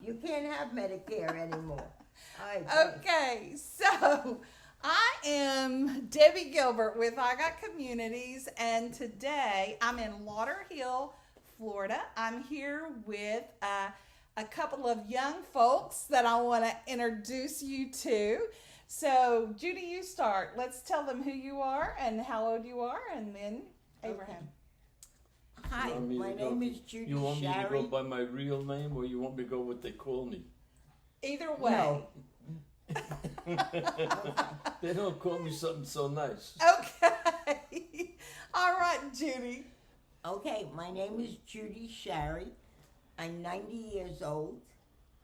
You can't have Medicare anymore. Okay, so I am Debbie Gilbert with IGOT Communities, and today I'm in Lauderhill, Florida. I'm here with a couple of young folks that I want to introduce you to. So, Judy, you start. Let's tell them who you are and how old you are, and then Abraham. Hi, my name is Judy Schary. You want me to go by my real name, or you want me to go what they call me? Either way. No. They don't call me something so nice. Okay. All right, Judy. Okay, my name is Judy Schary. I'm 90 years old.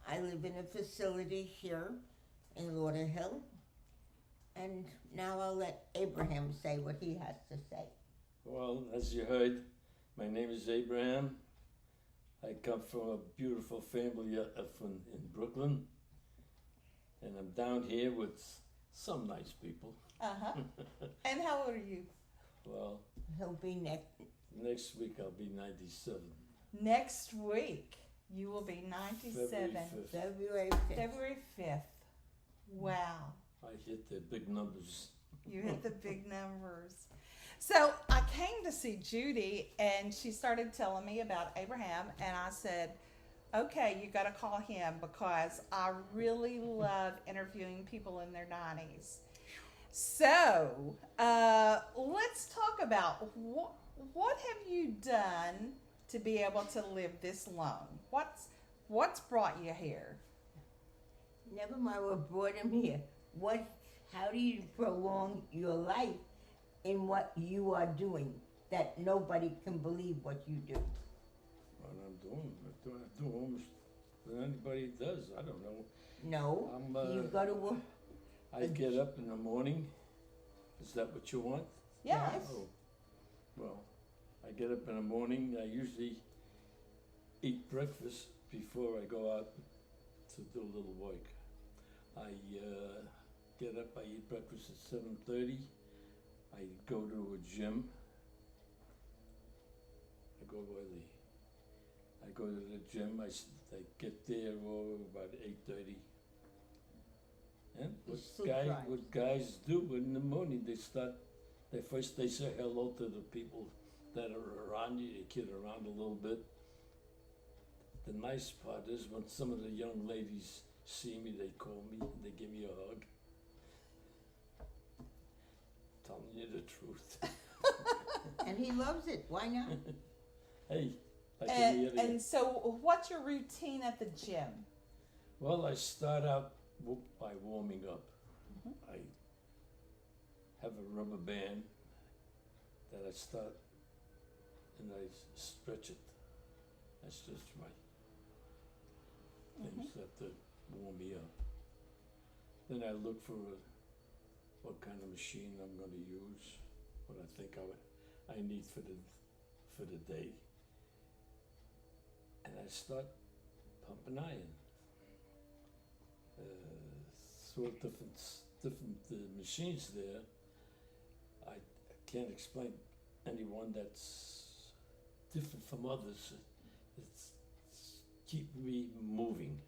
I live in a facility here in Lauderhill. And now I'll let Abraham say what he has to say. Well, as you heard, my name is Abraham. I come from a beautiful family in Brooklyn. And I'm down here with some nice people. Uh-huh. And how old are you? Well, He'll be next week I'll be 97. Next week, you will be 97. February 5th. February 5th. Wow. I hit the big numbers. You hit the big numbers. So I came to see Judy, and she started telling me about Abraham, and I said, okay, you got to call him because I really love interviewing people in their 90s. So let's talk about what have you done to be able to live this long? What's brought you here? Never mind what brought him here. How do you prolong your life in what you are doing that nobody can believe what you do? What I'm doing, I do almost what anybody does. I don't know. No, you go to work. I get up in the morning. Is that what you want? Yes. Oh, well, I get up in the morning. I usually eat breakfast before I go out to do a little work. I get up, I eat breakfast at 7:30. I go to a gym. I go to the gym. I get there about 8:30. And what guys do in the morning, they say hello to the people that are around you. They kid around a little bit. The nice part is when some of the young ladies see me, they call me and they give me a hug. Telling you the truth. And he loves it. Why not? Hey. And so what's your routine at the gym? Well, I start out by warming up. Mm-hmm. I have a rubber band that I start and I stretch it. I stretch my things that warm me up. Then I look for what kind of machine I'm going to use, what I think I need for the day. And I start pumping iron. Sort of different machines there. I can't explain anyone that's different from others. It's keeping me moving.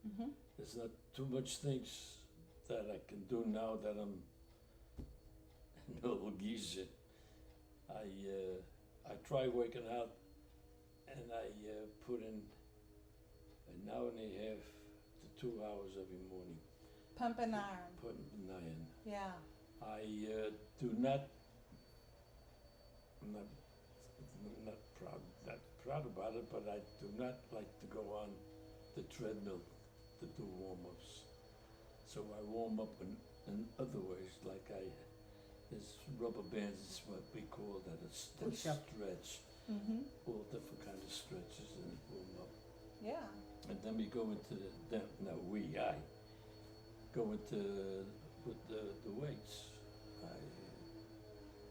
Mm-hmm. There's not too much things that I can do now that I'm an old geezer. I try working out, and I put in an hour and a half to 2 hours every morning. Pumping iron. Pumping iron. Yeah. I do not. I'm not proud about it, but I do not like to go on the treadmill to do warm-ups. So I warm up in other ways, like there's rubber bands, is what we call that, a stretch. Mm-hmm. All different kind of stretches and warm up. Yeah. And then we go into I go into with the weights. I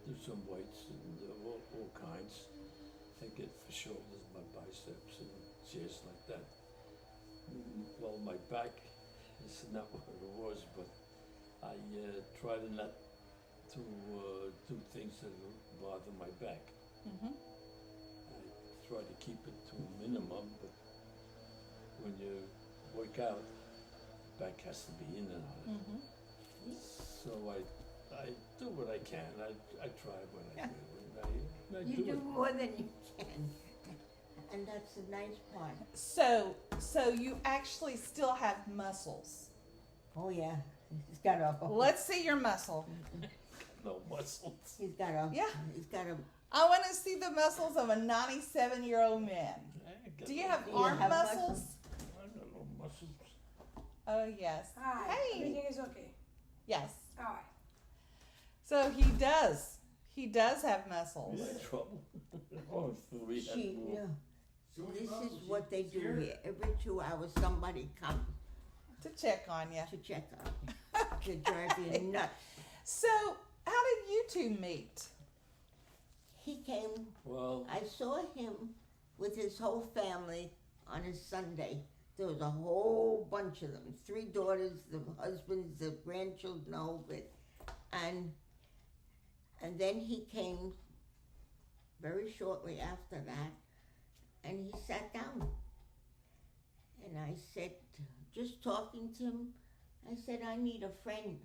do some weights and all kinds. I get for shoulders, my biceps, and chest like that. Well, my back is not what it was, but I try to not to do things that bother my back. Mm-hmm. I try to keep it to a minimum, but when you're back out, back has to be in and out. Mm-hmm. So I do what I can. I try what I do. And I You do do it. more than you can. And that's the nice part. So you actually still have muscles. Oh yeah. He's got a Let's see your muscle. No muscles. he's got a Yeah. he's got a I want to see the muscles of a 97-year-old man. Do you have Do you arm have muscles? muscles? I got no muscles. Oh, yes. Hi. Hey. Everything is okay. Yes. All right. So he does. He does have muscles. You had trouble? Oh, we had she more. no. This is what they do here. Every 2 hours somebody comes To check on you. to check on you. To drive you nuts. So, how did you two meet? He came Well, I saw him with his whole family on a Sunday. There was a whole bunch of them. 3 daughters, the husbands, the grandchildren, the whole bit. And then he came very shortly after that, and he sat down. And I said, just talking to him, I said, I need a friend.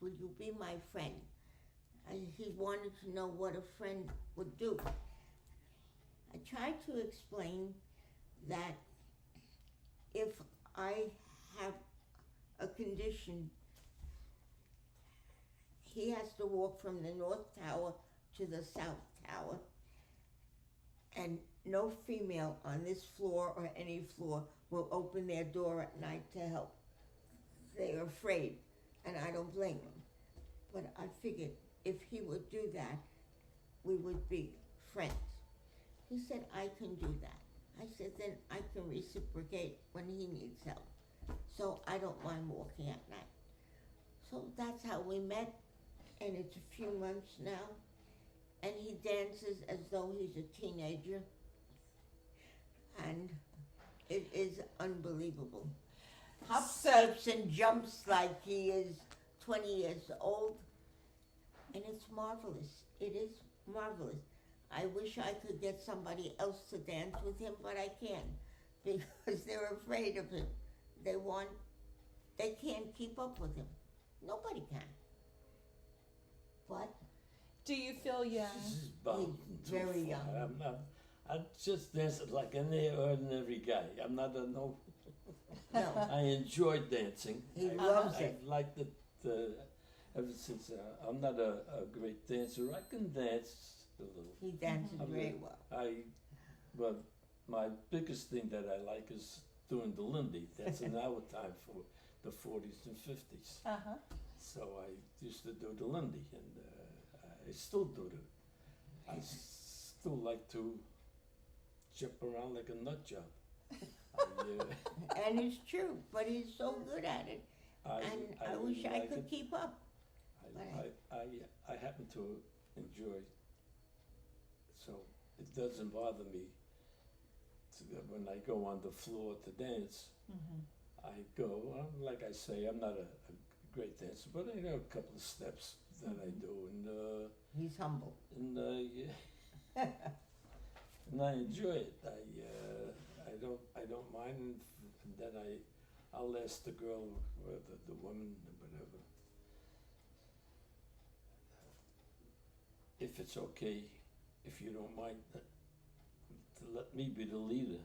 Will you be my friend? He wanted to know what a friend would do. I tried to explain that if I have a condition, he has to walk from the North Tower to the South Tower, and no female on this floor or any floor will open their door at night to help. They're afraid, and I don't blame them. But I figured if he would do that, we would be friends. He said, I can do that. I said, then I can reciprocate when he needs help. So I don't mind walking at night. So that's how we met, and it's a few months now. And he dances as though he's a teenager. And it is unbelievable. Hops, skips, and jumps like he is 20 years old. And it's marvelous. It is marvelous. I wish I could get somebody else to dance with him, but I can't because they're afraid of him. They can't keep up with him. Nobody can. But Do you feel young? this is bound He's too very far. young. I'm just dancing like any ordinary guy. I'm not a no. no, I enjoy dancing. he I, loves I it. liked it ever since. I'm not a great dancer. I can dance a little. He dances Mhm. very well. But my biggest thing that I like is doing the Lindy. That's in our time for the 40s and 50s. Uh-huh. So I used to do the Lindy, and I still do it. I still like to jump around like a nut job. And it's true, but he's so good at it. And I wish I like could it. keep up. I happen to enjoy, so it doesn't bother me when I go on the floor to dance. Mm-hmm. I go, like I say, I'm not a great dancer, but I know a couple of steps that I do, and He's humble. yeah, and I enjoy it. I don't mind, and then I'll ask the girl, or the woman, whatever, if it's okay, if you don't mind, to let me be the leader.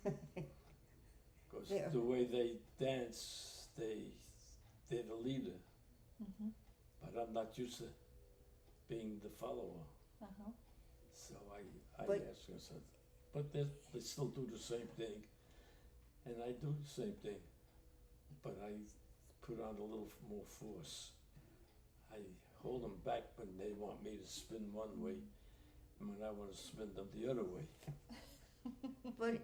Because Yeah. the way they dance, they're the leader. Mm-hmm. But I'm not used to being the follower. Uh-huh. So I But- ask her something. But they still do the same thing. And I do the same thing. But I put on a little more force. I hold them back when they want me to spin one way, and when I want to spin them the other way. But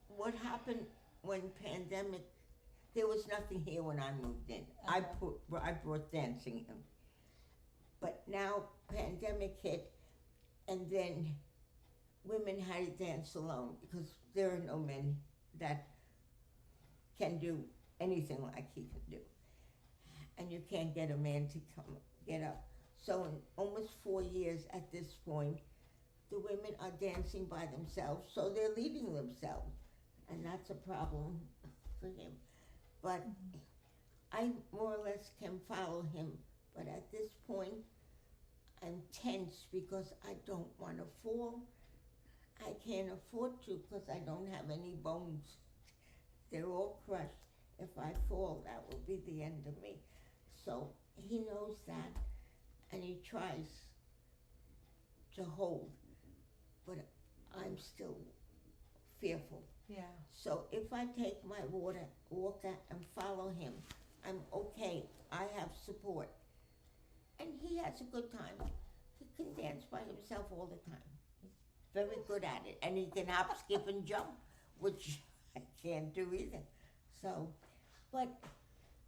what happened when pandemic? There was nothing here when I moved in. I brought dancing in. But now pandemic hit, and then women had to dance alone because there are no men that can do anything like he can do. And you can't get a man to get up. So in almost 4 years at this point, the women are dancing by themselves, so they're leading themselves. and that's a problem for him. But I more or less can follow him, but at this point, I'm tense because I don't want to fall. I can't afford to because I don't have any bones. They're all crushed. If I fall, that will be the end of me. So he knows that, and he tries to hold, but I'm still fearful. Yeah. So if I take my walker and follow him, I'm okay. I have support. And he has a good time. He can dance by himself all the time. He's very good at it. And he can hop, skip, and jump, which I can't do either. So, but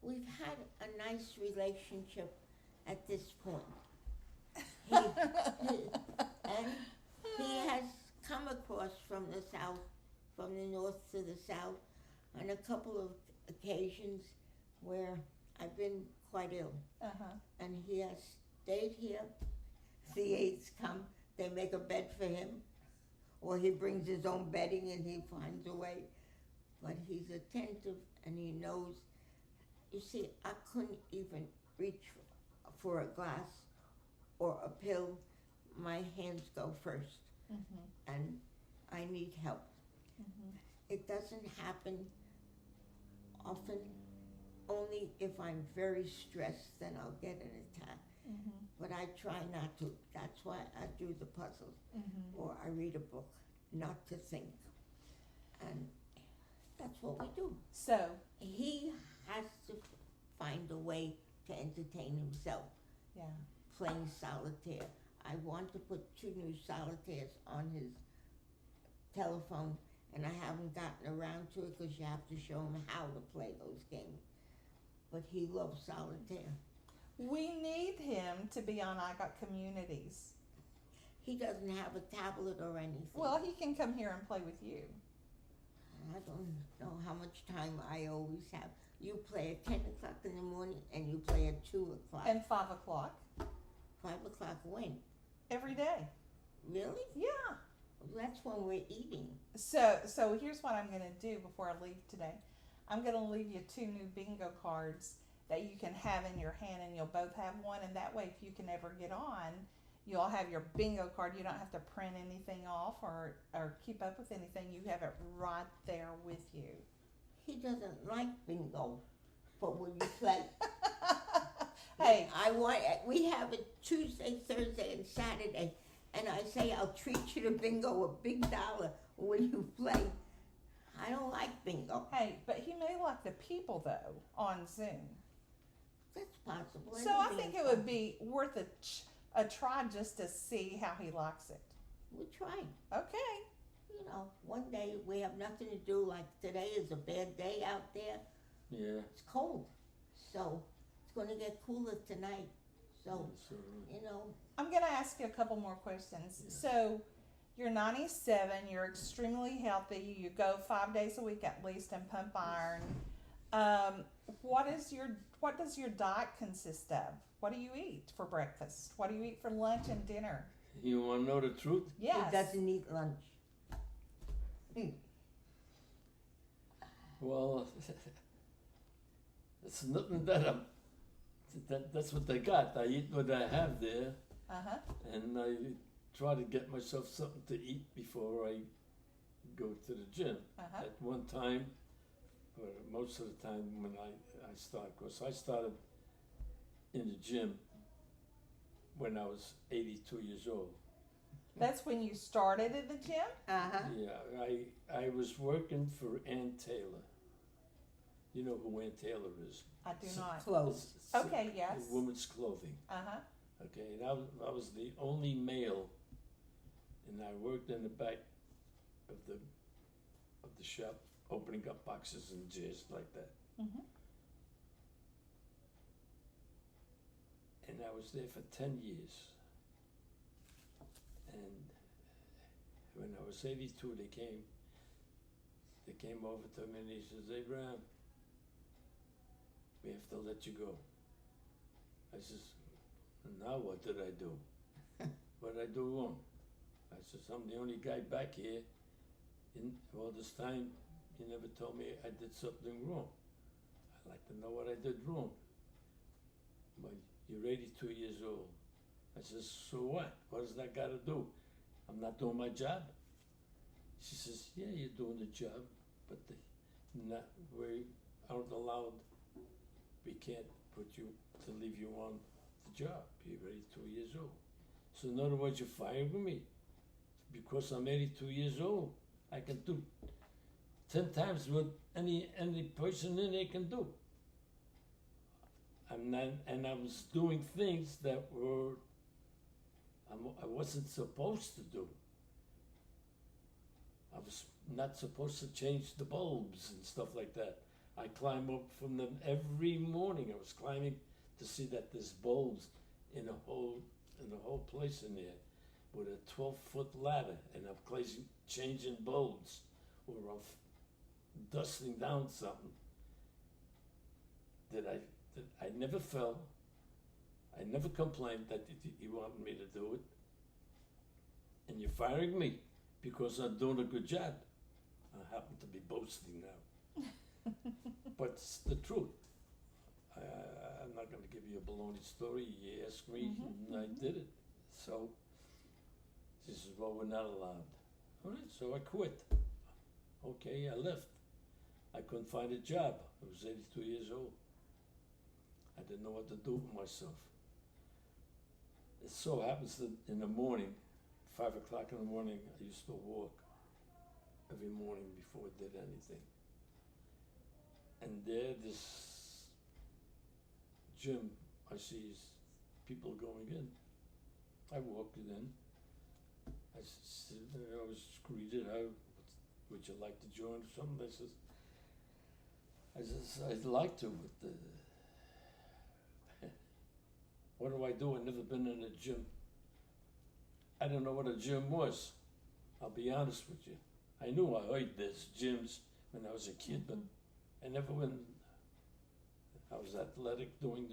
we've had a nice relationship at this point. And he has come across from the south, from the north to the south, on a couple of occasions where I've been quite ill. And he has stayed here. The aides come, they make a bed for him, or he brings his own bedding and he finds a way. But he's attentive and he knows. You see, I couldn't even reach for a glass or a pill. My hands go first, and I need help. It doesn't happen often. Only if I'm very stressed, then I'll get an attack. But I try not to. That's why I do the puzzles, or I read a book, not to think. And that's what we do. So He has to find a way to entertain himself, yeah. playing solitaire. I want to put 2 new solitaires on his telephone, and I haven't gotten around to it because you have to show him how to play those games. But he loves solitaire. We need him to be on IGOT Communities. He doesn't have a tablet or anything. Well, he can come here and play with you. I don't know how much time I always have. You play at 10 o'clock in the morning and you play at 2 o'clock. And 5 o'clock 5 o'clock when? every day. Really? Yeah. That's when we're eating. So here's what I'm going to do before I leave today. I'm going to leave you 2 new bingo cards that you can have in your hand, and you'll both have one. And that way, if you can ever get on, you'll have your bingo card. You don't have to print anything off or keep up with anything. You have it right there with you. He doesn't like bingo, but when you play, Hey, we have it Tuesday, Thursday, and Saturday, and I say I'll treat you to bingo, a big dollar when you play. I don't like bingo. hey, but he may like the people though on Zoom. That's possible. So I Anything think is it would possible. be worth a try just to see how he likes it. We tried. Okay. You know, one day we have nothing to do. Like today is a bad day out there. Yeah. It's cold, so it's going to get cooler tonight. So So, you know, I'm going to ask you a couple more questions. Yes. So you're 97, you're extremely healthy, you go 5 days a week at least and pump iron. What does your diet consist of? What do you eat for breakfast? What do you eat for lunch and dinner? you want to know the truth? Yes. he doesn't eat lunch. Well, it's nothing that's what they got. I eat what I have there, Uh-huh. and I try to get myself something to eat before I go to the gym. Uh-huh. At one time, or most of the time when I started, because I started in the gym when I was 82 years old. That's when you started at the gym? Yeah, I was working for Ann Taylor. You know who Ann Taylor is? I do not. Clothes. Okay, yes. Women's clothing. Uh-huh. Okay, and I was the only male, and I worked in the back of the shop, opening up boxes and jars like that. Mm-hmm. And I was there for 10 years. And when I was 82, they came over to me and he says, "Abraham, we have to let you go." I says, "Now what did I do? What did I do wrong?" I says, "I'm the only guy back here in all this time You never told me I did something wrong. I'd like to know what I did wrong. But you're 82 years old. I says, so what? What does that got to do? I'm not doing my job. She says, yeah, you're doing the job, but we aren't allowed, we can't put you, to leave you on the job. You're 82 years old. So in other words, you're firing me. Because I'm 82 years old, I can do 10 times what any person in there can do. And I was doing things that I wasn't supposed to do. I was not supposed to change the bulbs and stuff like that. I climb up from them every morning. I was climbing to see that there's bulbs in the whole place in there, with a 12-foot ladder, and I'm changing bulbs, or I'm dusting down something. That I never fell. I never complained that you wanted me to do it. And you're firing me because I'm doing a good job. I happen to be boasting now. But it's the truth. I'm not going to give you a baloney story. You asked me, and I did it. So, she says, well, we're not allowed. All right, so I quit. Okay, I left. I couldn't find a job. I was 82 years old. I didn't know what to do with myself. It so happens that in the morning, 5 o'clock in the morning, I used to walk every morning before I did anything. And there, this gym, I see people going in. I walked in. I was greeted, would you like to join or something? I says, I'd like to, but what do I do? I've never been in a gym. I don't know what a gym was. I'll be honest with you. I knew I heard there's gyms when I was a kid, but I never went. I was athletic doing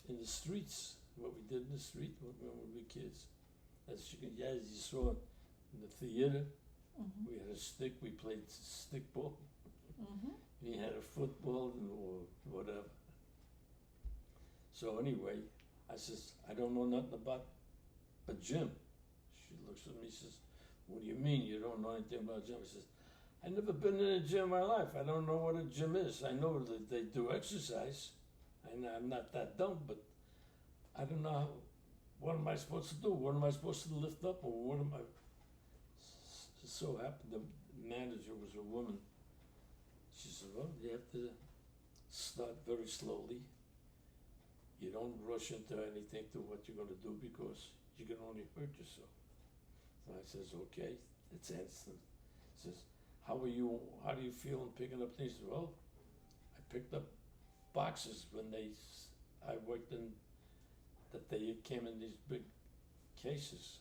in the streets, what we did in the street when we were kids. As you saw in the theater, we had a stick, we played stickball. We had a football or whatever. So anyway, I says, I don't know nothing about a gym. She looks at me and says, what do you mean you don't know anything about a gym? I says, I've never been in a gym in my life. I don't know what a gym is. I know that they do exercise. I'm not that dumb, but I don't know what am I supposed to do? What am I supposed to lift up, or what am I? It so happened the manager was a woman. She said, well, you have to start very slowly. You don't rush into anything to what you're going to do because you can only hurt yourself. So I says, okay, it's instant. Says, how do you feel in picking up things? Well, I picked up boxes when I worked in, that they came in these big cases.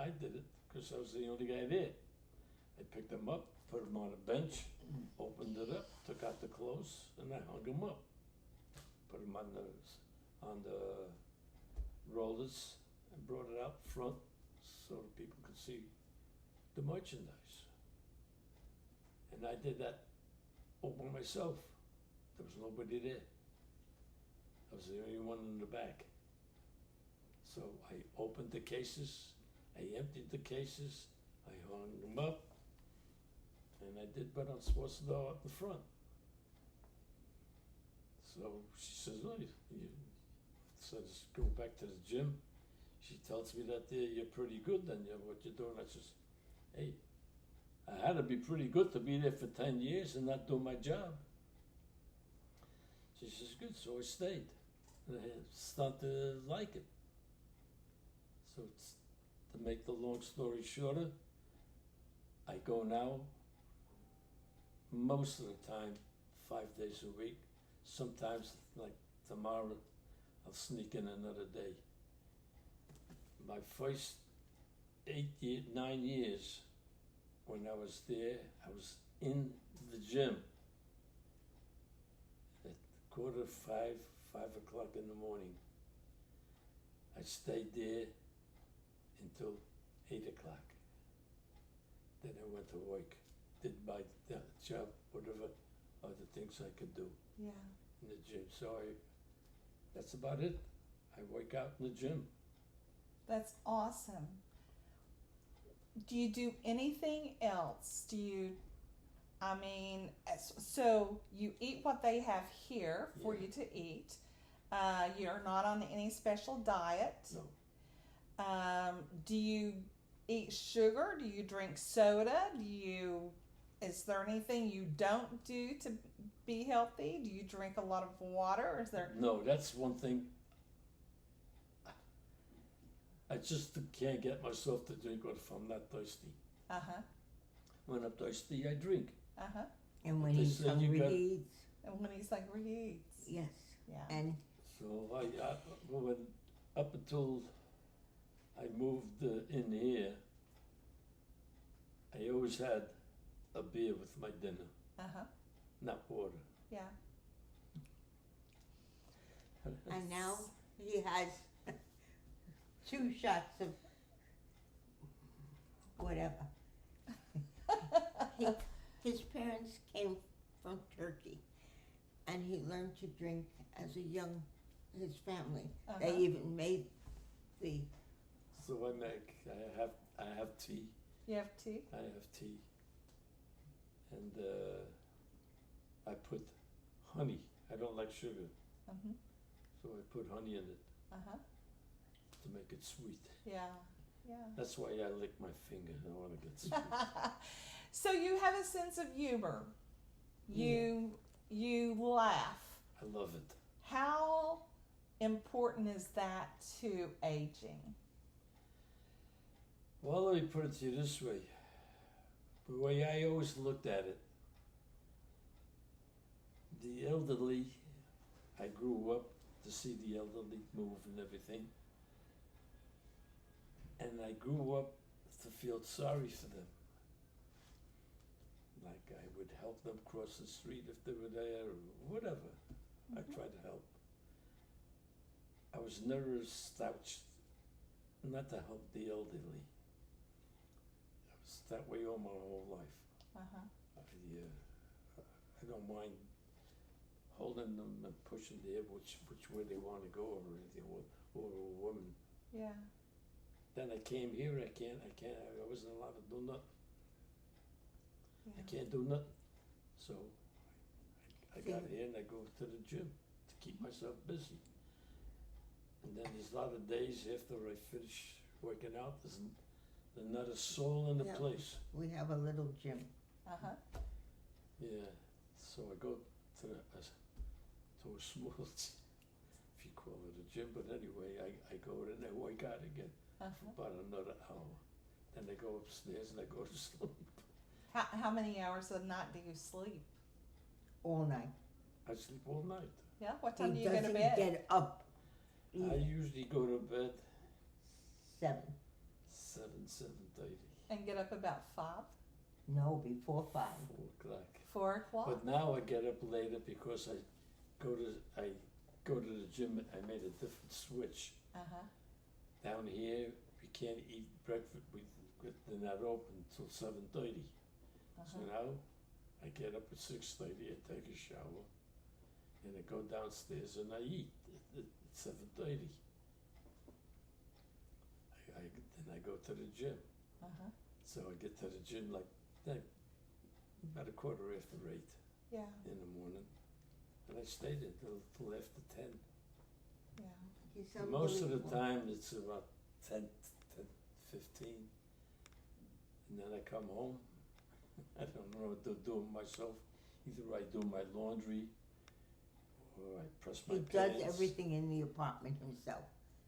I did it because I was the only guy there. I picked them up, put them on a bench, opened it up, took out the clothes, and I hung them up. Put them on the rollers and brought it out front so that people could see the merchandise. And I did that all by myself. There was nobody there. I was the only one in the back. So I opened the cases, I emptied the cases, I hung them up, and I did what I'm supposed to do up the front. So she says, oh, so just go back to the gym. She tells me that you're pretty good then, what you're doing. I says, hey, I had to be pretty good to be there for 10 years and not do my job. She says, good, so I stayed. And I started to like it. So to make the long story shorter, I go now most of the time 5 days a week. Sometimes, like tomorrow, I'll sneak in another day. My first 9 years, when I was there, I was in the gym at 4:45, 5 o'clock in the morning. I stayed there until 8 o'clock. Then I went to work. did my job, whatever other things I could do Yeah. in the gym. So that's about it. I work out in the gym. That's awesome. Do you do anything else? So you eat what they have here for Yeah. you to eat. You're not on any special diet. No. Do you eat sugar? Do you drink soda? Is there anything you don't do to be healthy? Do you drink a lot of water? Or is there? No, that's one thing. I just can't get myself to drink if I'm not thirsty. Uh-huh. When I'm thirsty, I drink. Uh-huh. And when They he's said you hungry, got- he eats. And when he's hungry, he eats. Yes. Yeah. And So when up until I moved in here, I always had a beer with my dinner, Uh-huh. not water. Yeah. and now he has 2 shots of whatever. His parents came from Turkey, and he learned to drink as a young. His family. Uh-huh. They even made the. So I have tea. You have tea? I have tea, and I put honey. I don't like sugar, Mm-hmm. so I put honey in it Uh-huh. to make it sweet. Yeah. Yeah. That's why I lick my finger. I want to get sweet. So you have a sense of humor. You laugh. I love it. How important is that to aging? Well, let me put it to you this way. The way I always looked at it, the elderly, I grew up to see the elderly move and everything. And I grew up to feel sorry for them. Like I would help them cross the street if they were there or whatever. I tried to help. I was never slouched not to help the elderly. I was that way all my whole life. Uh-huh. I don't mind holding them and pushing them which way they want to go or anything, or a woman. Yeah. Then I came here, I wasn't allowed to do nothing. Yeah. I can't do nothing. So I got here and I go to the gym to keep myself busy. And then there's a lot of days after I finish working out, there's not a soul in the Yeah. place. We have a little gym. Uh-huh. Yeah. So I go to a small, if you call it a gym, but anyway, I go in and I work out again for Uh-huh. about another hour. Then I go upstairs and I go to sleep. How many hours a night do you sleep? All night. I sleep all night. Yeah. What time do He you go to doesn't bed? get up. I usually go to bed 7. 7:30, And get up about 5? No, before 5. 4:00. 4 o'clock? But now I get up later because I go to the gym. I made a different switch. Uh-huh. Down here, we can't eat breakfast. They're not open until 7:30. So Uh-huh. now I get up at 6:30. I take a shower, and I go downstairs and I eat at 7:30. Then I go to the gym. Uh-huh. So I get to the gym like about 8:15 Yeah. in the morning, and I stay there till after 10. Yeah. He's Most of the unbelievable. time it's about 10:15, and then I come home. I don't know what to do myself. Either I do my laundry, or I press my He pants. does everything in the apartment himself.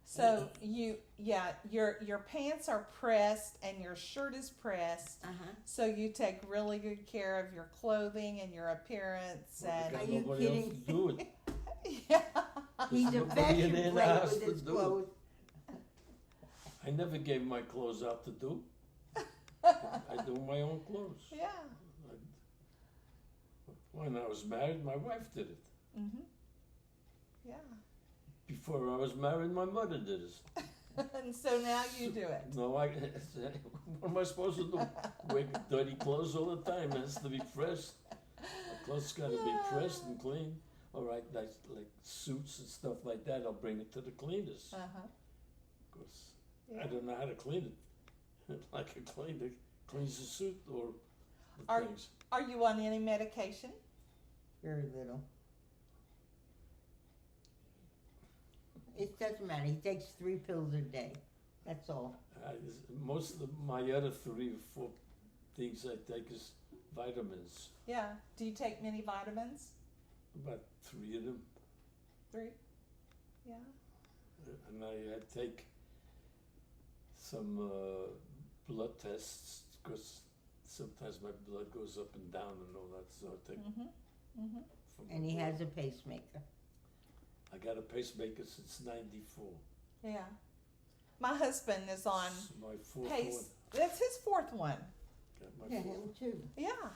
So your pants are pressed and your shirt is pressed. Uh-huh. So you take really good care of your clothing and your appearance Well, I and got Are you nobody else kidding? to do it. yeah. He's a nobody in fashion the plate house with to his do it. clothes. I never gave my clothes out to do. I do my own clothes. Yeah. When I was married, my wife did it. Mhm. Yeah. Before I was married, my mother did it. And so now you do it. No, what am I supposed to do? Wear dirty clothes all the time. It has to be pressed. My clothes got to be pressed and cleaned. All right, like suits and stuff like that, I'll bring it to the cleaners. Because Yeah. I don't know how to clean it. Like a cleaner cleans the suit or the Are- things. Are you on any medication? Very little. It doesn't matter. He takes 3 pills a day. That's all. Most of my other 3 or 4 things I take is vitamins. Yeah. Do you take many vitamins? About 3 of them. 3? Yeah. And I take some blood tests because sometimes my blood goes up and down and all that. So I take. From And he has a pacemaker. I got a pacemaker since '94. Yeah. My husband is on It's my 4th pace. one. That's his 4th one. Got my Yeah, 4th. him too. Yeah.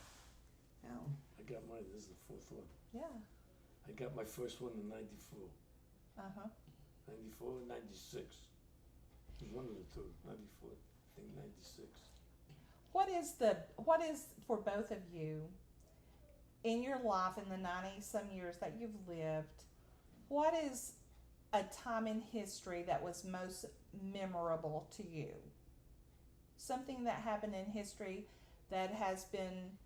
Oh. I got mine. This is the 4th one. Yeah. I got my first one in '94. 94 and 96. It was one of the 2. 94. I think 96. What is for both of you in your life in the 90-some years that you've lived, what is a time in history that was most memorable to you? Something that happened in history that has been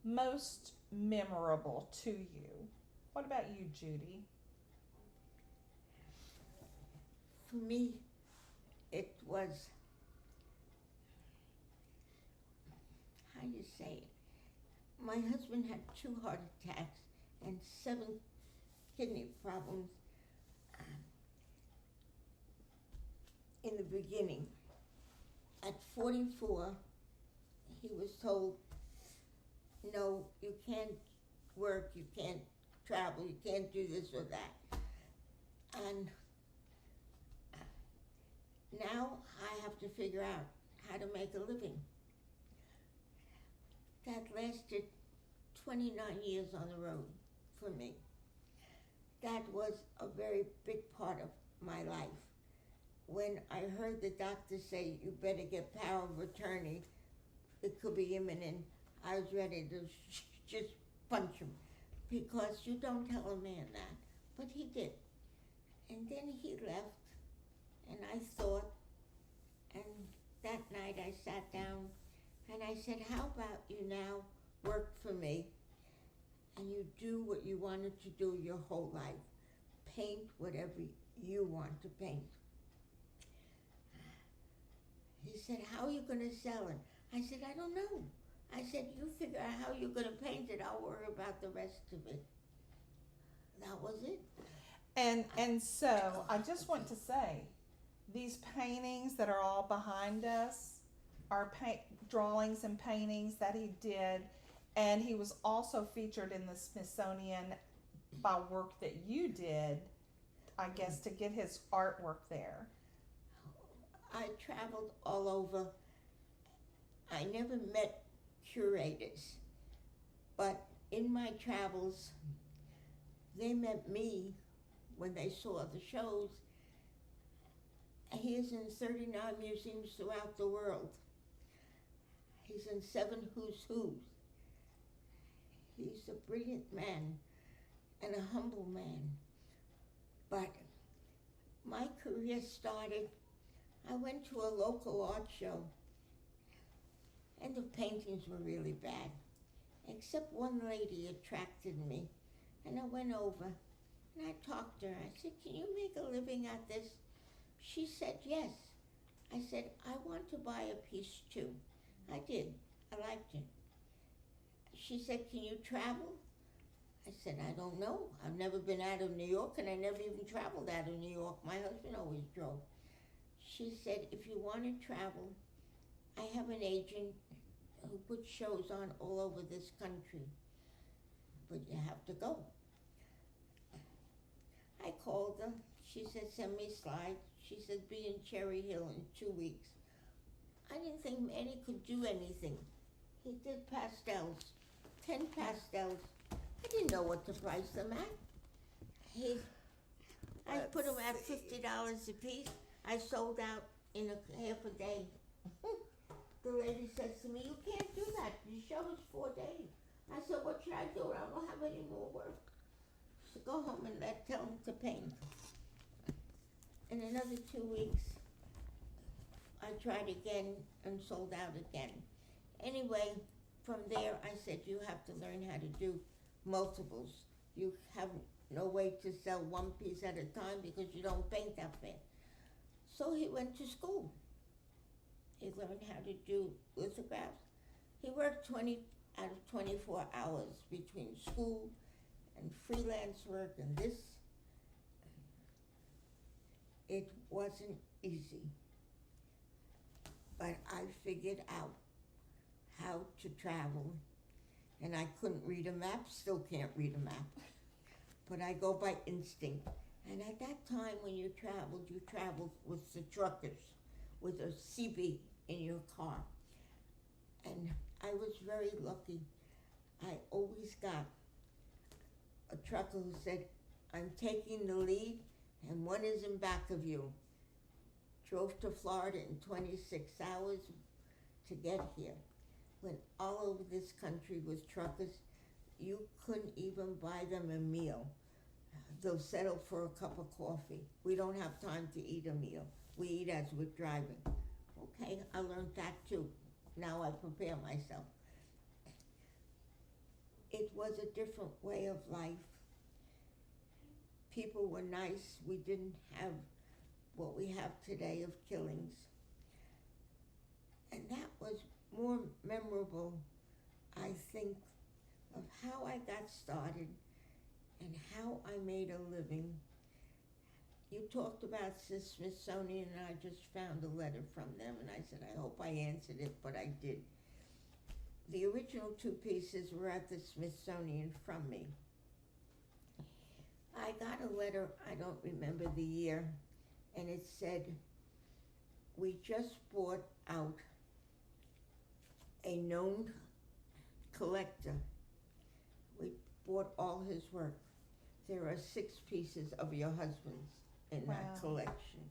most memorable to you. What about you, Judy? For me, it was, how do you say it? My husband had 2 heart attacks and 7 kidney problems in the beginning. At 44, he was told, no, you can't work, you can't travel, you can't do this or that. And now I have to figure out how to make a living. That lasted 29 years on the road for me. That was a very big part of my life. When I heard the doctor say, you better get power of attorney, it could be imminent, I was ready to just punch him. Because you don't tell a man that, but he did. And then he left, and I thought, and that night I sat down and I said, how about you now work for me and you do what you wanted to do your whole life? Paint whatever you want to paint. He said, how are you going to sell it? I said, I don't know. I said, you figure out how you're going to paint it. I'll worry about the rest of it. That was it. And so I just want to say, these paintings that are all behind us are drawings and paintings that he did, and he was also featured in the Smithsonian by work that you did, I guess, to get his artwork there. I traveled all over. I never met curators, but in my travels, they met me when they saw the shows. He is in 39 museums throughout the world. He's in 7 Who's Who's. He's a brilliant man and a humble man. But my career started, I went to a local art show, and the paintings were really bad, except one lady attracted me, and I went over, and I talked to her. I said, can you make a living at this? She said, yes. I said, I want to buy a piece too. I did. I liked it. She said, can you travel? I said, I don't know. I've never been out of New York, and I never even traveled out of New York. My husband always drove. She said, if you want to travel, I have an agent who puts shows on all over this country, but you have to go. I called her. She said, send me slides. She said, be in Cherry Hill in 2 weeks. I didn't think Manny could do anything. He did pastels, 10 pastels. I didn't know what to price them at. I put them at $50 a piece. I sold out in a half a day. The lady says to me, "You can't do that. The show is 4 days." I said, "What should I do? I don't have any more work." So go home and tell them to paint. In another 2 weeks, I tried again and sold out again. Anyway, from there I said, you have to learn how to do multiples. You have no way to sell one piece at a time because you don't paint that fast. So he went to school. He learned how to do lithographs. He worked 20 out of 24 hours between school and freelance work and this. It wasn't easy, but I figured out how to travel, and I couldn't read a map, still can't read a map, but I go by instinct. And at that time when you traveled with the truckers, with a CB in your car. And I was very lucky. I always got a trucker who said, "I'm taking the lead and one is in back of you." Drove to Florida in 26 hours to get here. When all over this country was truckers, you couldn't even buy them a meal. They'll settle for a cup of coffee. We don't have time to eat a meal. We eat as we're driving. Okay, I learned that too. Now I prepare myself. It was a different way of life. People were nice. We didn't have what we have today of killings. And that was more memorable, I think, of how I got started and how I made a living. You talked about the Smithsonian, and I just found a letter from them, and I said, I hope I answered it, but I did. The original 2 pieces were at the Smithsonian from me. I got a letter, I don't remember the year, and it said, "We just bought out a known collector. We bought all his work. There are 6 pieces of your husband's in that collection.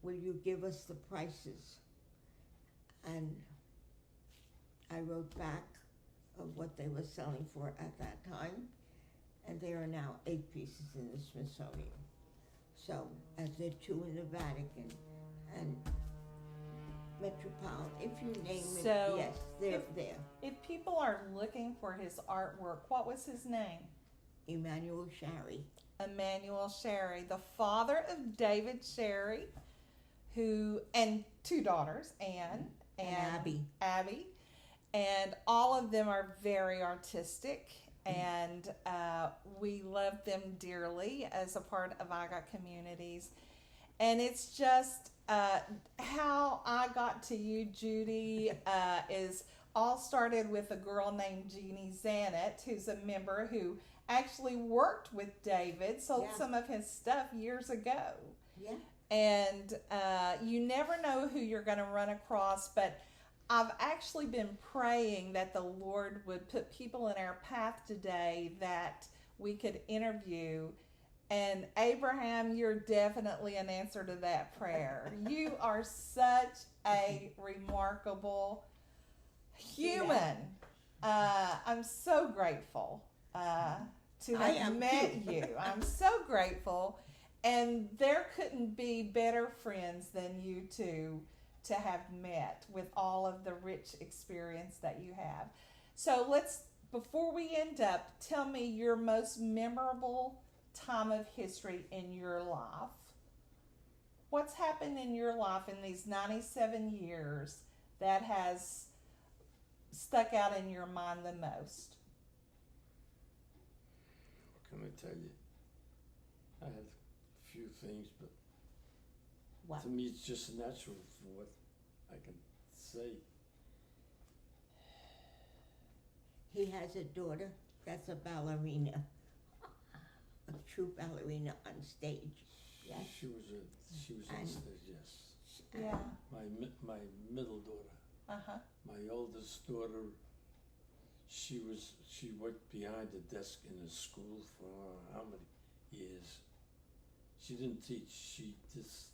Will you give us the prices?" And I wrote back of what they were selling for at that time, and there are now 8 pieces in the Smithsonian. So, as there are 2 in the Vatican and Metropolitan, if you name it, yes, they're there. If people are looking for his artwork, what was his name? Emmanuel Schary. Emmanuel Schary, the father of David Schary, and 2 daughters, Anne and Abby. And all of them are very artistic, and we love them dearly as a part of IGOT Communities. And it's just how I got to you, Judy, is all started with a girl named Jeannie Zanet, who's a member who actually worked with David, sold some of his stuff years ago. Yeah. And you never know who you're going to run across, but I've actually been praying that the Lord would put people in our path today that we could interview. And Abraham, you're definitely an answer to that prayer. You are such a remarkable human. I'm so grateful to have met you. I'm so grateful. And there couldn't be better friends than you two to have met with all of the rich experience that you have. So before we end up, tell me your most memorable time of history in your life. What's happened in your life in these 97 years that has stuck out in your mind the most? What can I tell you? I had a few things, but to me it's just natural for what I can say. He has a daughter that's a ballerina, a true ballerina on stage. Yes. She was on stage, yes. Yeah. My middle daughter. Uh-huh. My oldest daughter, she worked behind the desk in a school for how many years. She didn't teach. She just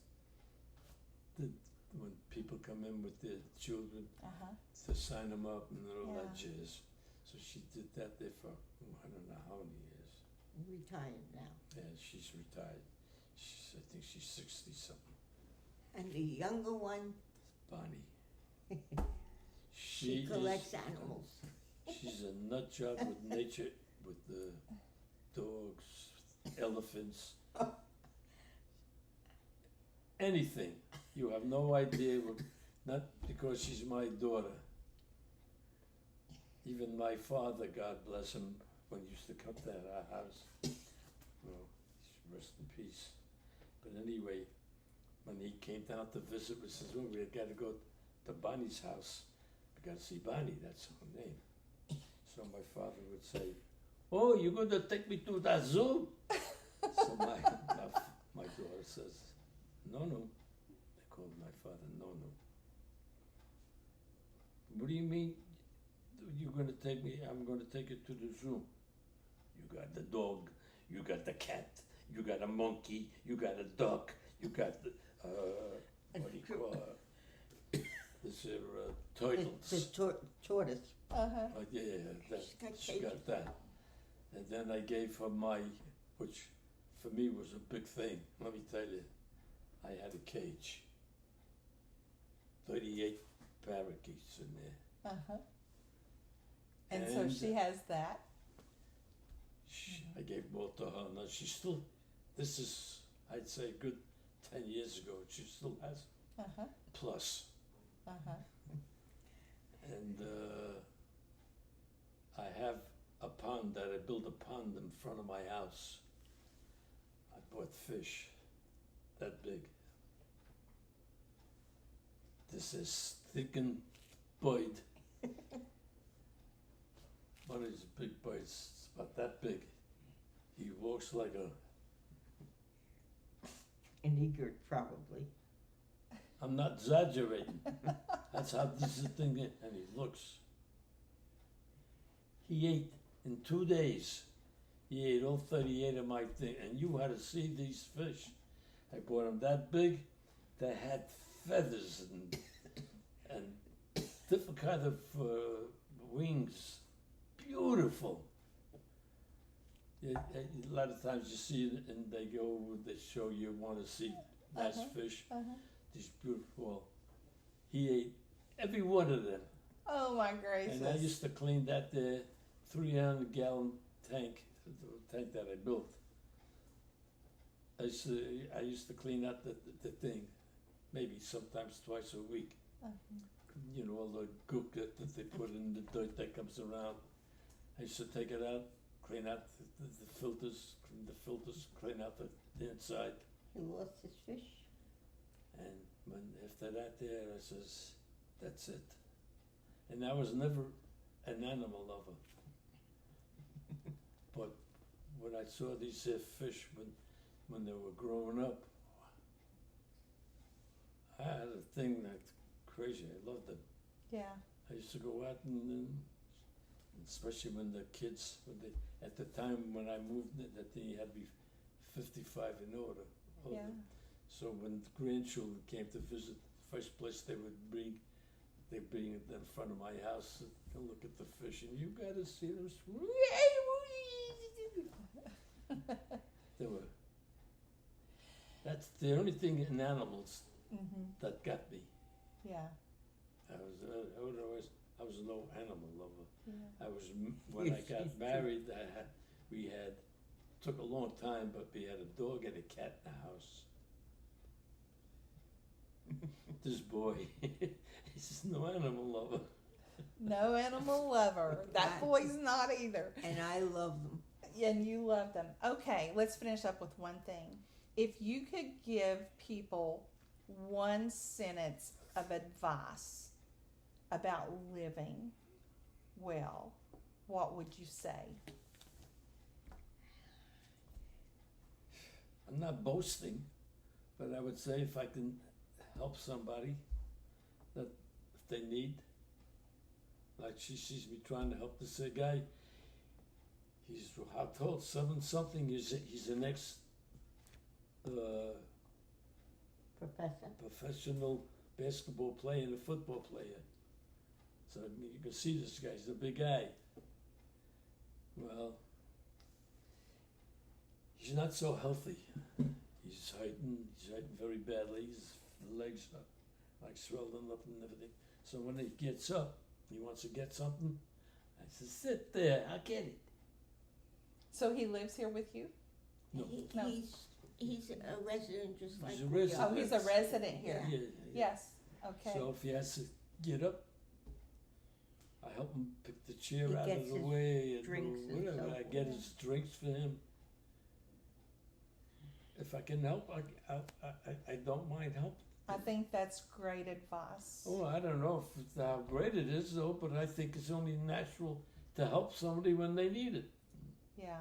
when people come in with their children Uh-huh. to sign them up and all Yeah. that jazz. So she did that there for I don't know how many years. Retired now. Yeah, she's retired. I think she's 60 something. And the younger one, Bonnie. she collects animals. She's a nut job with nature, with the dogs, elephants, anything. You have no idea. Not because she's my daughter. Even my father, God bless him, when he used to come to our house, well, rest in peace. But anyway, when he came down to visit, we says, well, we got to go to Bonnie's house. We got to see Bonnie, that's her name. So my father would say, oh, you're going to take me to the zoo? So my daughter says, no. They called my father, no. What do you mean? You're going to take me, I'm going to take you to the zoo. You got the dog, you got the cat, you got a monkey, you got a duck, you got the, what do you call it? This turtles. The tortoise. Uh-huh. Oh, yeah, that, she got that. And then I gave her which for me was a big thing. Let me tell you, I had a cage. 38 parakeets in there. Uh-huh. And so she has that. I gave both to her. Now she still, this is, I'd say, a good 10 years ago. She still has Uh-huh. plus. Uh-huh. And I have a pond that I built a pond in front of my house. I bought fish that big. This is thickened bird. One of these big birds, it's about that big. He walks like An egret, probably. I'm not exaggerating. That's how this is the thing is. And he looks. He ate in 2 days. He ate all 38 of my thing. And you had to see these fish. I bought them that big. They had feathers and different kind of wings. Beautiful. A lot of times you see it and they show you want to see nice fish. Uh-huh. These beautiful. He ate every one of them. Oh my gracious. And I used to clean that 300-gallon tank, the tank that I built. I used to clean out the thing, maybe sometimes twice a week. Uh-huh. You know, all the gook that they put in the dirt that comes around. I used to take it out, clean out the filters, clean out the inside. He lost his fish. And when after that there, I says, that's it. And I was never an animal lover. But when I saw these fish when they were growing up, I had a thing that's crazy. I loved them. Yeah. I used to go out and especially when the kids, at the time when I moved, that they had to be 55 and older. Yeah. So when the grandchildren came to visit, the first place they bring it in front of my house to look at the fish, and you gotta see them. They were. That's the only thing in animals that got me. Yeah. I was no animal lover. Yeah. I was when I got married. Took a long time, but we had a dog and a cat in the house. This boy, he's no animal lover. No animal lover. That boy's not either. And I love them. And you love them. Okay, let's finish up with one thing. If you could give people one sentence of advice about living well, what would you say? I'm not boasting, but I would say if I can help somebody that if they need, like she sees me trying to help this guy. He's how told 7 something. He's the next professional basketball player and a football player. So you can see this guy's a big guy. Well, he's not so healthy. He's hurting very badly. His legs are like swelling up and everything. So when he gets up, he wants to get something. I said, sit there, I'll get it. So he lives here with you? No. No. He's a resident just like He's a we are. resident. Oh, he's a resident here. Yeah. Yes. Okay. So if he has to get up, I help him pick the chair He out gets of the his way and drinks and whatever. so I get forth. his drinks for him. If I can help, I don't mind helping. I think that's great advice. Oh, I don't know if it's how great it is though, but I think it's only natural to help somebody when they need it. Yeah.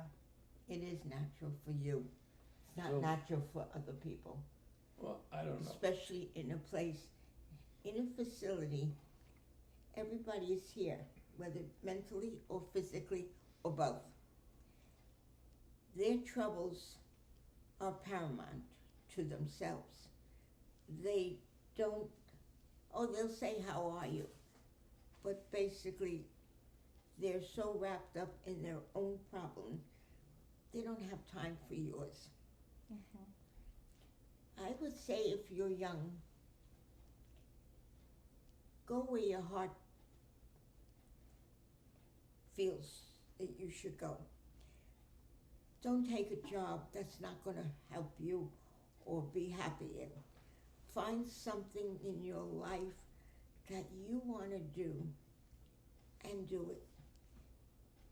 It is natural for you. It's not So- natural for other people. Well, I don't know. Especially in a place, in a facility, everybody is here, whether mentally or physically or both. Their troubles are paramount to themselves. They don't, they'll say, how are you? But basically, they're so wrapped up in their own problem, they don't have time for yours. I would say if you're young, go where your heart feels that you should go. Don't take a job that's not going to help you or be happy in. Find something in your life that you want to do and do it.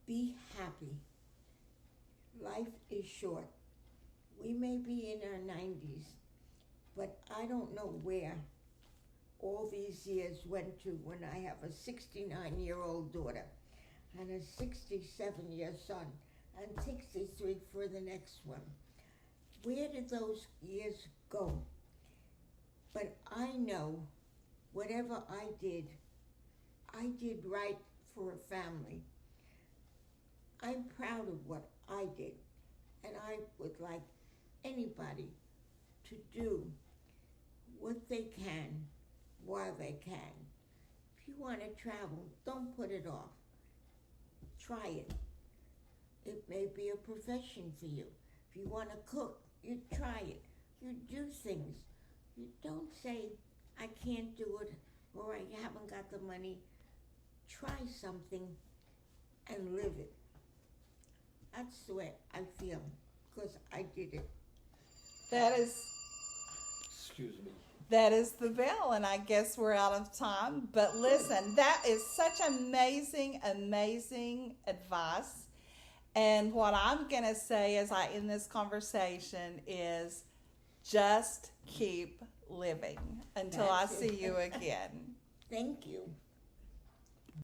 Be happy. Life is short. We may be in our 90s, but I don't know where all these years went to when I have a 69-year-old daughter and a 67-year son and 63 for the next one. Where did those years go? But I know whatever I did right for a family. I'm proud of what I did, and I would like anybody to do what they can while they can. If you want to travel, don't put it off. Try it. It may be a profession for you. If you want to cook, you try it. You do things. You don't say, I can't do it, or I haven't got the money. Try something and live it. That's the way I feel, because I did it. That is the bell, and I guess we're out of time. But listen, that is such amazing, amazing advice. And what I'm going to say as I end this conversation is just keep living until I see you again. Thank you.